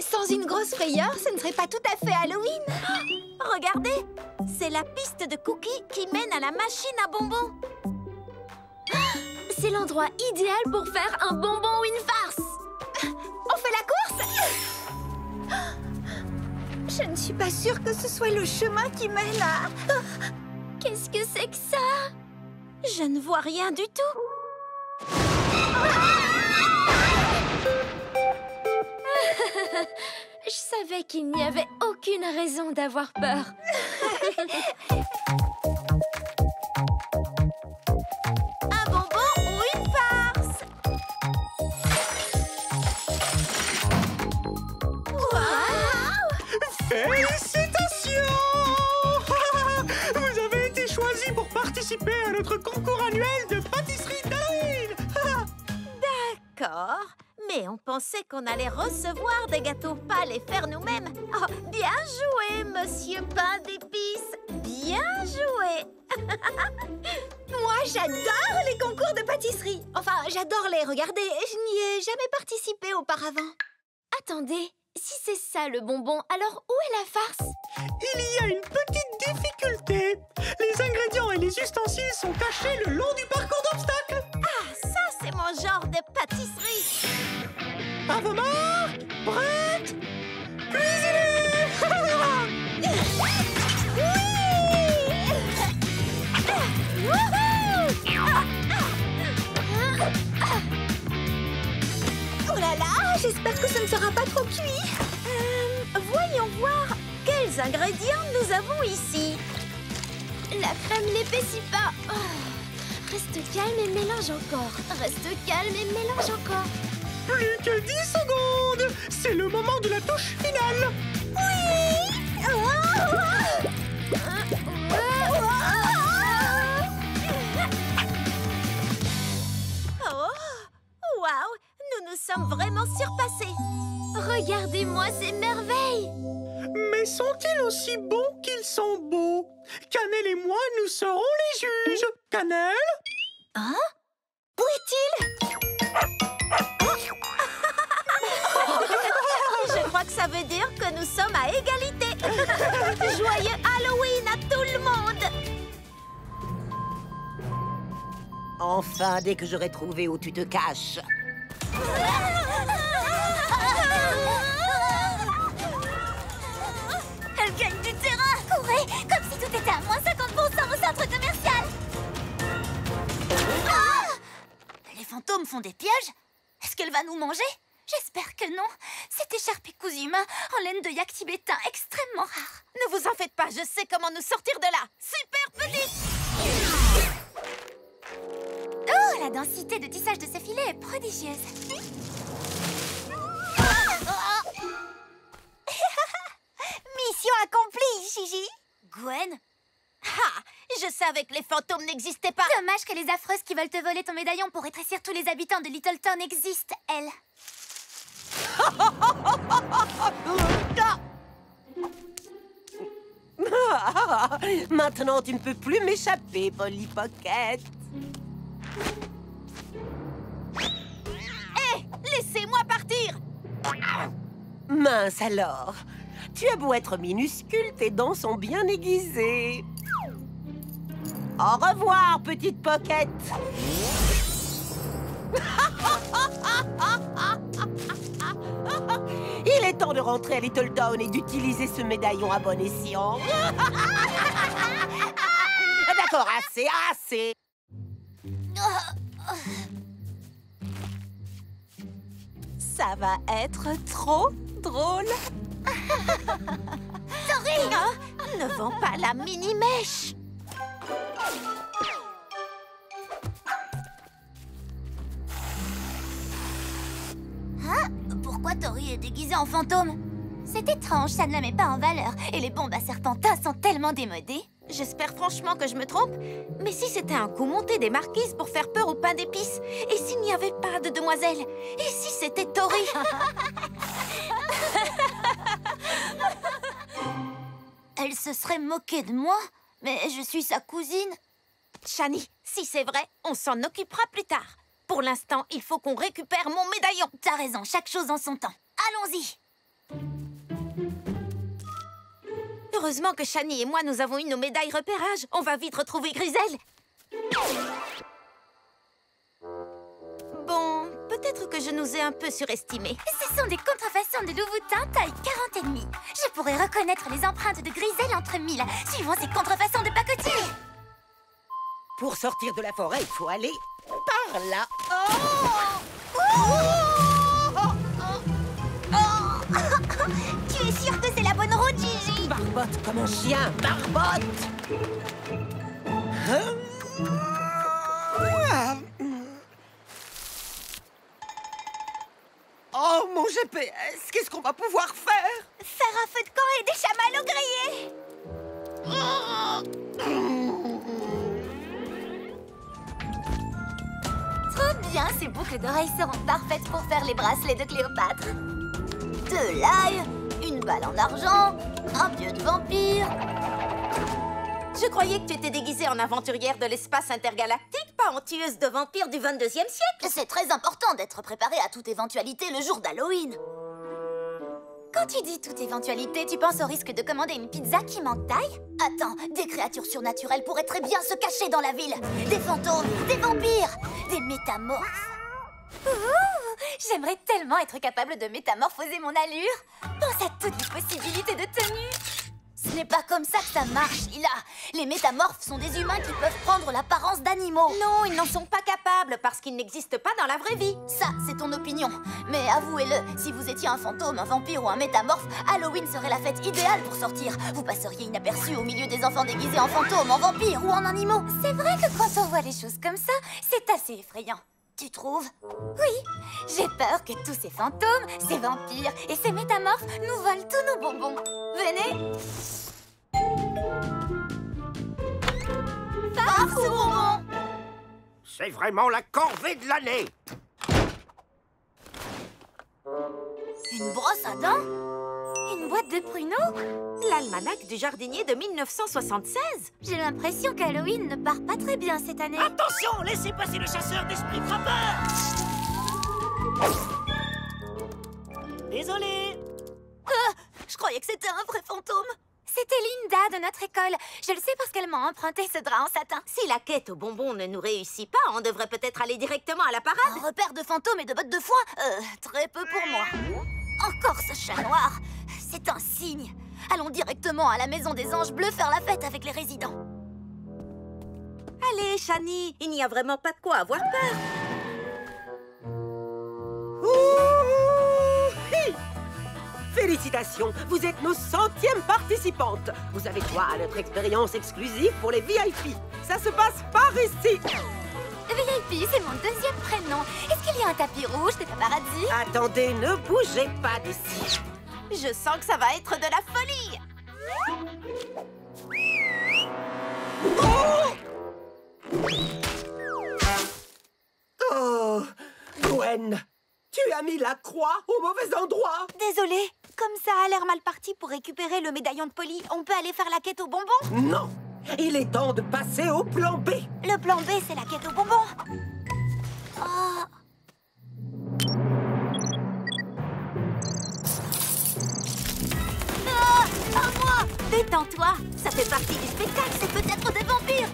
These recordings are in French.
Sans une grosse frayeur, ce ne serait pas tout à fait Halloween. Regardez, c'est la piste de cookies qui mène à la machine à bonbons. C'est l'endroit idéal pour faire un bonbon ou une farce. On fait la course? Je ne suis pas sûre que ce soit le chemin qui mène à... Qu'est-ce que c'est que ça? Je ne vois rien du tout. Je savais qu'il n'y avait aucune raison d'avoir peur. Un bonbon ou une farce? Waouh! Félicitations! Vous avez été choisis pour participer à notre concours annuel de pâtisserie d'Halloween! D'accord, mais on pensait qu'on allait recevoir des gâteaux, pas les faire nous-mêmes. Oh, bien joué, monsieur Pain d'épices. Bien joué. Moi, j'adore les concours de pâtisserie. Enfin, j'adore les regarder. Je n'y ai jamais participé auparavant. Attendez, si c'est ça le bonbon, alors où est la farce? Il y a une petite difficulté. Les ingrédients et les ustensiles sont cachés le long du parcours d'obstacles. Ah, ça, c'est mon genre de pâtisserie. À vos marques, prêtes, cuisinez! Oh là là, j'espère que ce ne sera pas trop cuit. Voyons voir quels ingrédients nous avons ici. La crème n'épaissit pas. Oh. Reste calme et mélange encore. Reste calme et mélange encore. Plus que 10 secondes. C'est le moment de la touche finale. Oh, waouh, nous nous sommes vraiment surpassés. Regardez-moi ces merveilles. Mais sont-ils aussi bons qu'ils sont beaux? Cannelle et moi, nous serons les juges. Cannelle? Hein? Où est-il? Je crois que ça veut dire que nous sommes à égalité. Joyeux Halloween à tout le monde. Enfin, dès que j'aurai trouvé où tu te caches. Elle gagne du terrain. Courez, comme si tout était à moins 50% au centre commercial. Les fantômes font des pièges? Est-ce qu'elle va nous manger? J'espère que non. Cette écharpe cousu humain en laine de yak tibétain extrêmement rare. Ne vous en faites pas, je sais comment nous sortir de là. Super petite. Oh, la densité de tissage de ce filet est prodigieuse. Mission accomplie, Gigi. Gwen, Ah, je savais que les fantômes n'existaient pas. dommage que les affreuses qui veulent te voler ton médaillon pour rétrécir tous les habitants de Littleton existent, elles. Maintenant, tu ne peux plus m'échapper, Polly Pocket. Hé, laissez-moi partir. Mince alors. Tu as beau être minuscule, tes dents sont bien aiguisées. Au revoir, petite Pocket. Il est temps de rentrer à Littleton et d'utiliser ce médaillon à bon escient. D'accord, assez, assez. Ça va être trop drôle. Tori, ne vends pas la mini-mèche. Hein? Pourquoi Tori est déguisée en fantôme? C'est étrange, ça ne la met pas en valeur. Et les bombes à serpentin sont tellement démodées. J'espère franchement que je me trompe. Mais si c'était un coup monté des marquises pour faire peur au pain d'épices? Et s'il n'y avait pas de demoiselle? Et si c'était Tori? Elle se serait moquée de moi, mais je suis sa cousine. Shani, si c'est vrai, on s'en occupera plus tard. Pour l'instant, il faut qu'on récupère mon médaillon. T'as raison, chaque chose en son temps. Allons-y. Heureusement que Shani et moi, nous avons eu nos médailles repérage. On va vite retrouver Griselle. Bon, peut-être que je nous ai un peu surestimés. Ce sont des contrefaçons de Louboutin taille 40,5. Je pourrais reconnaître les empreintes de Griselle entre mille, suivant ces contrefaçons de pacotille. Pour sortir de la forêt, il faut aller par là. Tu es sûre que c'est la bonne route, Gigi? Barbotte comme un chien, barbotte! Oh, mon GPS, qu'est-ce qu'on va pouvoir faire? Faire un feu de camp et des chamallows grillés. Trop bien, ces boucles d'oreilles seront parfaites pour faire les bracelets de Cléopâtre. De l'ail, une balle en argent, un pieu de vampire. Je croyais que tu étais déguisée en aventurière de l'espace intergalactique, pas en tueuse de vampires du 22e siècle. C'est très important d'être préparé à toute éventualité le jour d'Halloween. Quand tu dis toute éventualité, tu penses au risque de commander une pizza qui manque taille? Attends, des créatures surnaturelles pourraient très bien se cacher dans la ville. Des fantômes, des vampires, des métamorphes. Ouh, j'aimerais tellement être capable de métamorphoser mon allure. Pense à toutes les possibilités de tenue. Ce n'est pas comme ça que ça marche, Lila. Les métamorphes sont des humains qui peuvent prendre l'apparence d'animaux. Non, ils n'en sont pas capables parce qu'ils n'existent pas dans la vraie vie. Ça, c'est ton opinion. Mais avouez-le, si vous étiez un fantôme, un vampire ou un métamorphe, Halloween serait la fête idéale pour sortir. Vous passeriez inaperçu au milieu des enfants déguisés en fantômes, en vampires ou en animaux. C'est vrai que quand on voit les choses comme ça, c'est assez effrayant. Tu trouves? Oui, j'ai peur que tous ces fantômes, ces vampires et ces métamorphes nous volent tous nos bonbons. Venez. Farce aux bonbons. C'est vraiment la corvée de l'année. Une brosse à dents? Une boîte de pruneaux? L'almanach du jardinier de 1976. J'ai l'impression qu'Halloween ne part pas très bien cette année. Attention, laissez passer le chasseur d'esprits frappeurs. Désolé. Je croyais que c'était un vrai fantôme. C'était Linda de notre école. Je le sais parce qu'elle m'a emprunté ce drap en satin. Si la quête aux bonbons ne nous réussit pas, on devrait peut-être aller directement à la parade. Un repère de fantômes et de bottes de foin? Très peu pour moi. Encore ce chat noir. C'est un signe. Allons directement à la maison des anges bleus faire la fête avec les résidents. Allez, Shani, il n'y a vraiment pas de quoi avoir peur. Félicitations, vous êtes nos 100e participantes. Vous avez droit à notre expérience exclusive pour les VIP. Ça se passe par ici. VIP, c'est mon deuxième prénom. Est-ce qu'il y a un tapis rouge, des paparazzi? Attendez, ne bougez pas d'ici. Je sens que ça va être de la folie. Oh, Gwen, tu as mis la croix au mauvais endroit. Désolée, comme ça a l'air mal parti pour récupérer le médaillon de Polly, on peut aller faire la quête aux bonbons? Non, il est temps de passer au plan B. Le plan B, c'est la quête aux bonbons. Oh. Ah, à moi! Détends-toi, ça fait partie du spectacle, c'est peut-être des vampires.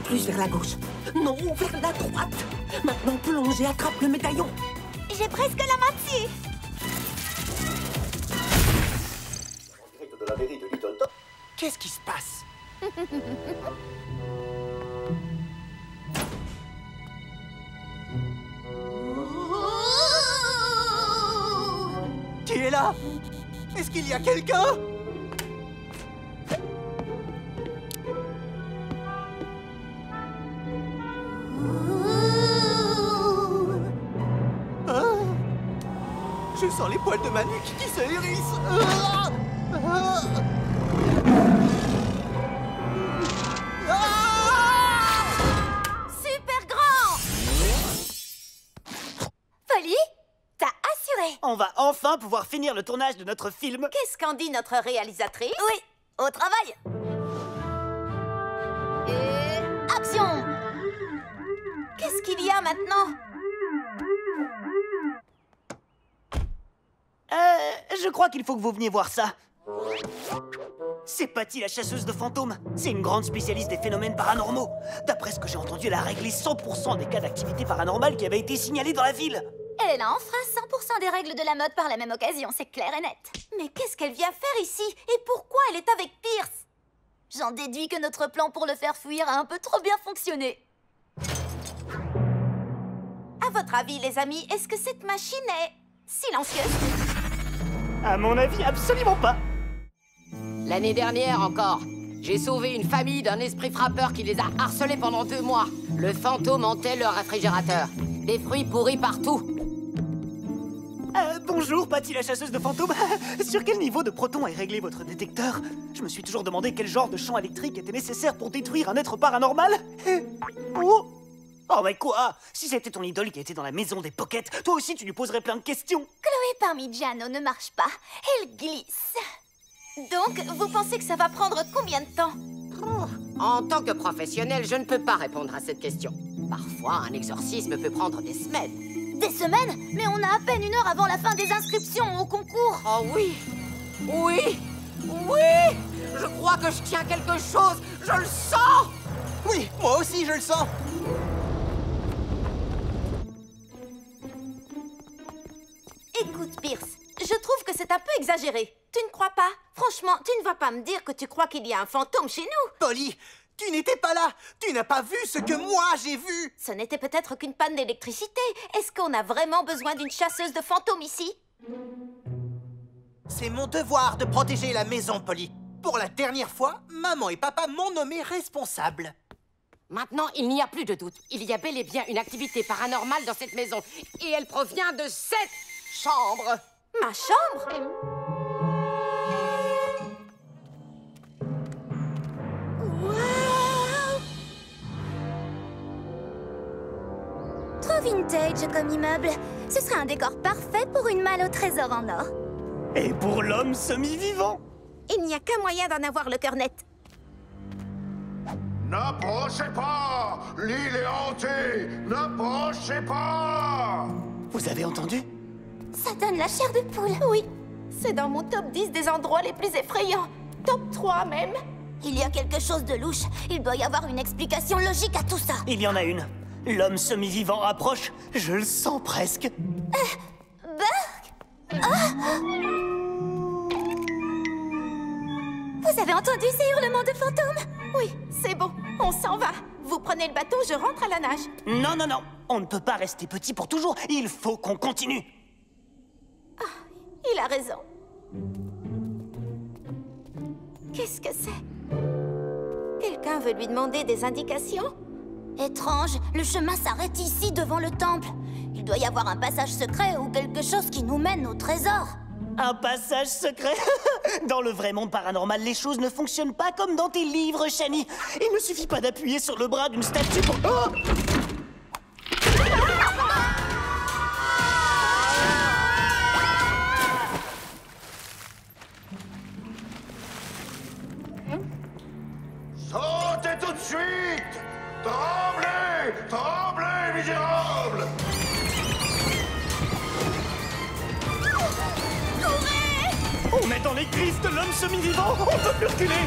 Plus vers la gauche. Non, vers la droite. Maintenant, plonge et attrape le médaillon. J'ai presque la main dessus. De la mairie de Littleton. Qu'est-ce qui se passe? Qui est là? Est-ce qu'il y a quelqu'un? Ah, je sens les poils de ma nuque qui se hérissent. Ah, ah. Super grand! Polly, t'as assuré. On va enfin pouvoir finir le tournage de notre film. Qu'est-ce qu'en dit notre réalisatrice? Oui, au travail. Et action! Qu'est-ce Qu'est-ce qu'il y a maintenant? Je crois qu'il faut que vous veniez voir ça. C'est Patty, la chasseuse de fantômes. C'est une grande spécialiste des phénomènes paranormaux. D'après ce que j'ai entendu, elle a réglé 100% des cas d'activité paranormale qui avaient été signalés dans la ville. Elle enfreint 100% des règles de la mode par la même occasion, c'est clair et net. Mais qu'est-ce qu'elle vient faire ici? Et pourquoi elle est avec Pierce? J'en déduis que notre plan pour le faire fuir a un peu trop bien fonctionné. À votre avis, les amis, est-ce que cette machine est silencieuse? À mon avis, absolument pas. L'année dernière encore, j'ai sauvé une famille d'un esprit frappeur qui les a harcelés pendant 2 mois. Le fantôme hantait leur réfrigérateur. Des fruits pourris partout. Bonjour, Patty, la chasseuse de fantômes. Sur quel niveau de proton est réglé votre détecteur? Je me suis toujours demandé quel genre de champ électrique était nécessaire pour détruire un être paranormal. Oh mais quoi? Si c'était ton idole qui était dans la maison des Pockets, toi aussi tu lui poserais plein de questions. Chloé Parmigiano ne marche pas, elle glisse. Donc, vous pensez que ça va prendre combien de temps? En tant que professionnel, je ne peux pas répondre à cette question. Parfois, un exorcisme peut prendre des semaines. Des semaines? Mais on a à peine 1 heure avant la fin des inscriptions au concours. Oh oui! Oui! Oui! Je crois que je tiens quelque chose! Je le sens! Oui, moi aussi je le sens. Écoute, Pierce, je trouve que c'est un peu exagéré. Tu ne crois pas? Franchement, tu ne vas pas me dire que tu crois qu'il y a un fantôme chez nous? Polly, tu n'étais pas là. Tu n'as pas vu ce que moi j'ai vu. Ce n'était peut-être qu'une panne d'électricité. Est-ce qu'on a vraiment besoin d'une chasseuse de fantômes ici? C'est mon devoir de protéger la maison, Polly. Pour la dernière fois, maman et papa m'ont nommé responsable. Maintenant, il n'y a plus de doute. Il y a bel et bien une activité paranormale dans cette maison. Et elle provient de cette chambre. Ma chambre? Trop vintage comme immeuble. Ce serait un décor parfait pour une malle au trésor en or. Et pour l'homme semi-vivant. Il n'y a qu'un moyen d'en avoir le cœur net. N'approchez pas! L'île est hantée! N'approchez pas! Vous avez entendu? Ça donne la chair de poule. Oui, c'est dans mon top 10 des endroits les plus effrayants. Top 3 même. Il y a quelque chose de louche. Il doit y avoir une explication logique à tout ça. Il y en a une. L'homme semi-vivant approche. Je le sens presque. Vous avez entendu ces hurlements de fantômes? Oui, c'est bon, on s'en va. Vous prenez le bateau, je rentre à la nage. Non, non, non. On ne peut pas rester petit pour toujours. Il faut qu'on continue. Il a raison. Qu'est-ce que c'est? Quelqu'un veut lui demander des indications? Étrange, le chemin s'arrête ici devant le temple. Il doit y avoir un passage secret ou quelque chose qui nous mène au trésor. Un passage secret? Dans le vrai monde paranormal, les choses ne fonctionnent pas comme dans tes livres, Shani. Il ne suffit pas d'appuyer sur le bras d'une statue pour... Oh! Sautez tout de suite! Tremblez! Tremblez, misérables! On est dans les griffes de l'homme semi-vivant. On peut plus reculer.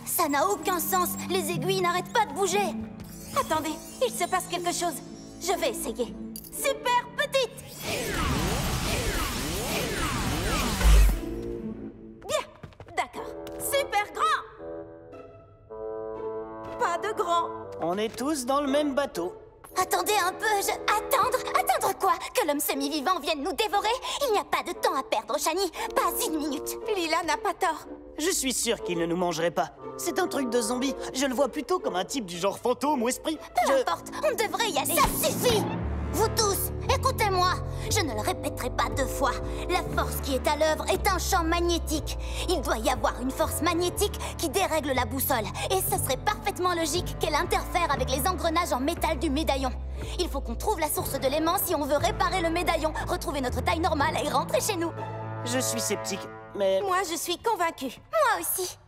Ça n'a aucun sens. Les aiguilles n'arrêtent pas de bouger. Attendez, il se passe quelque chose. Je vais essayer. Super petite! Bien, d'accord. Super grand! Pas de grand. On est tous dans le même bateau. Attendez un peu, Attendre quoi? Que l'homme semi-vivant vienne nous dévorer? Il n'y a pas de temps à perdre, Shani. Pas 1 minute. Lila n'a pas tort. Je suis sûr qu'il ne nous mangerait pas. C'est un truc de zombie. Je le vois plutôt comme un type du genre fantôme ou esprit. Peu importe, on devrait y aller. Ça suffit! Vous tous, écoutez-moi. Je ne le répéterai pas 2 fois. La force qui est à l'œuvre est un champ magnétique. Il doit y avoir une force magnétique qui dérègle la boussole. Et ce serait parfaitement logique qu'elle interfère avec les engrenages en métal du médaillon. Il faut qu'on trouve la source de l'aimant si on veut réparer le médaillon, retrouver notre taille normale et rentrer chez nous. Je suis sceptique, mais... Moi, je suis convaincue. Moi aussi.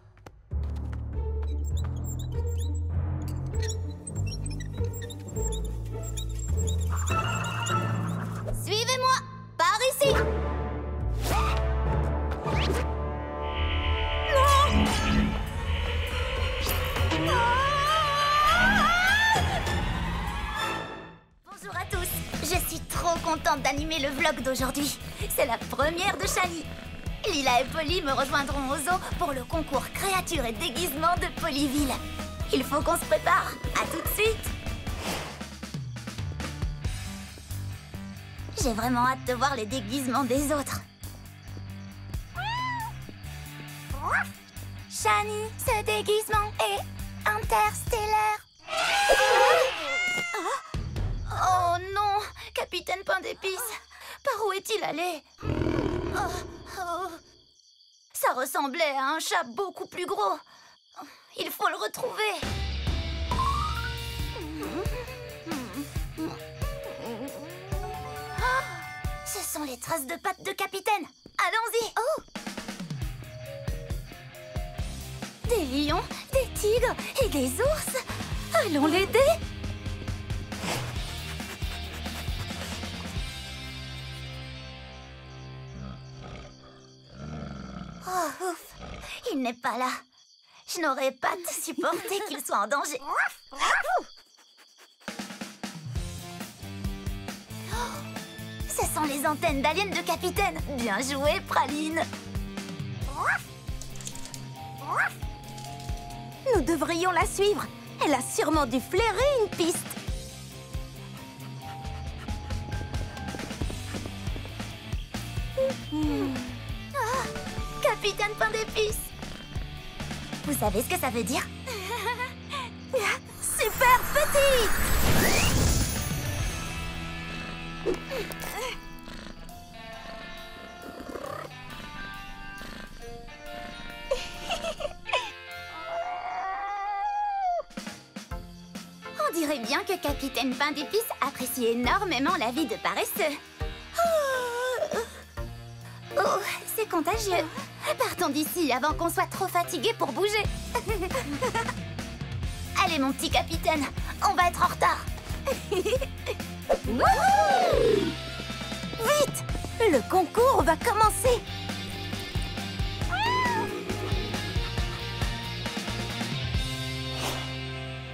Suivez-moi. Par ici. Bonjour à tous. Je suis trop contente d'animer le vlog d'aujourd'hui. C'est la première de Shani. Lila et Polly me rejoindront au zoo pour le concours créatures et déguisements de Polyville. Il faut qu'on se prépare. À tout de suite. J'ai vraiment hâte de voir les déguisements des autres. Shani, ce déguisement est interstellaire. Oh non, Capitaine Pain d'Épices, par où est-il allé? Ça ressemblait à un chat beaucoup plus gros. Il faut le retrouver. Ce sont les traces de pattes de Capitaine. Allons-y. Oh! Des lions, des tigres et des ours. Allons l'aider. Oh, ouf. Il n'est pas là. Je n'aurais pas supporté qu'il soit en danger. Ce sont les antennes d'aliens de Capitaine. Bien joué, Praline. Nous devrions la suivre. Elle a sûrement dû flairer une piste. Capitaine Pain d'Épices. Vous savez ce que ça veut dire? Super petite! On dirait bien que Capitaine Pain d'Épices apprécie énormément la vie de paresseux. Oh, c'est contagieux. Partons d'ici avant qu'on soit trop fatigués pour bouger. Allez, mon petit capitaine, on va être en retard. Vite! Le concours va commencer!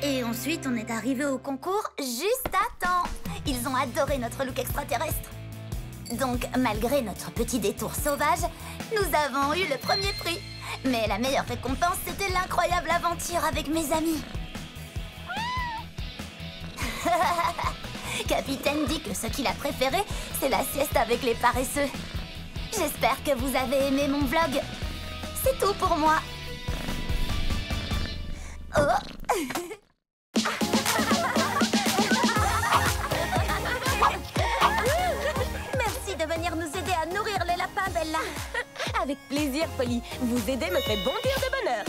Et ensuite, on est arrivé au concours juste à temps. Ils ont adoré notre look extraterrestre. Donc, malgré notre petit détour sauvage, nous avons eu le premier prix. Mais la meilleure récompense, c'était l'incroyable aventure avec mes amis. Capitaine dit que ce qu'il a préféré, c'est la sieste avec les paresseux. J'espère que vous avez aimé mon vlog. C'est tout pour moi. Oh. Merci de venir nous aider à nourrir les lapins, Bella. Avec plaisir, Polly. Vous aider me fait bondir de bonheur.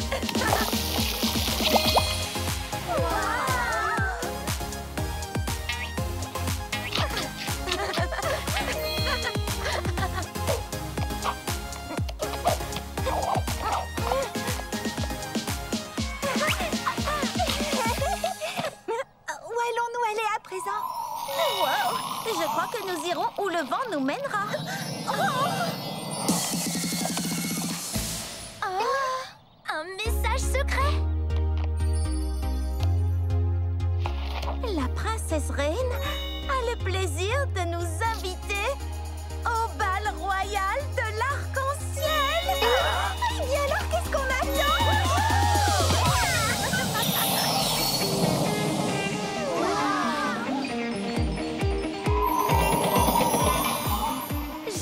Où allons-nous aller à présent? Wow! Je crois que nous irons où le vent nous mènera. Un message secret. La princesse reine a le plaisir de nous inviter au bal royal de l'arc-en-ciel. Eh bien alors, qu'est-ce qu'on attend?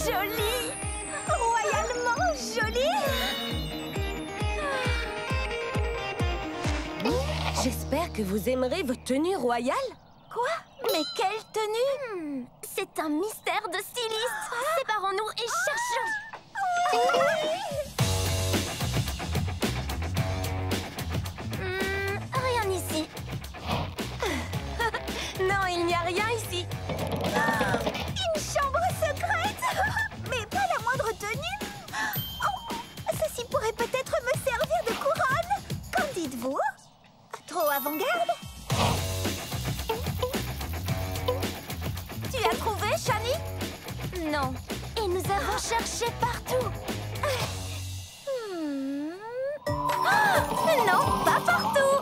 Joli! Royalement joli! J'espère que vous aimerez vos tenues royales. Quoi? Mais quelle tenue? C'est un mystère de styliste. Séparons-nous et cherchons. Rien ici. Non, il n'y a rien ici. Une chambre secrète? Mais pas la moindre tenue? Oh, ceci pourrait peut-être me servir de couronne. Qu'en dites-vous? Trop avant-garde? non. Et nous avons cherché partout. Non, pas partout.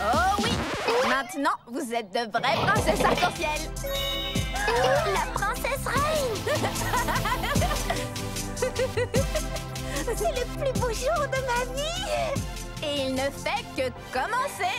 Oh oui! Maintenant, vous êtes de vraies princesses arc-en-ciel! La princesse reine! C'est le plus beau jour de ma vie! Et il ne fait que commencer!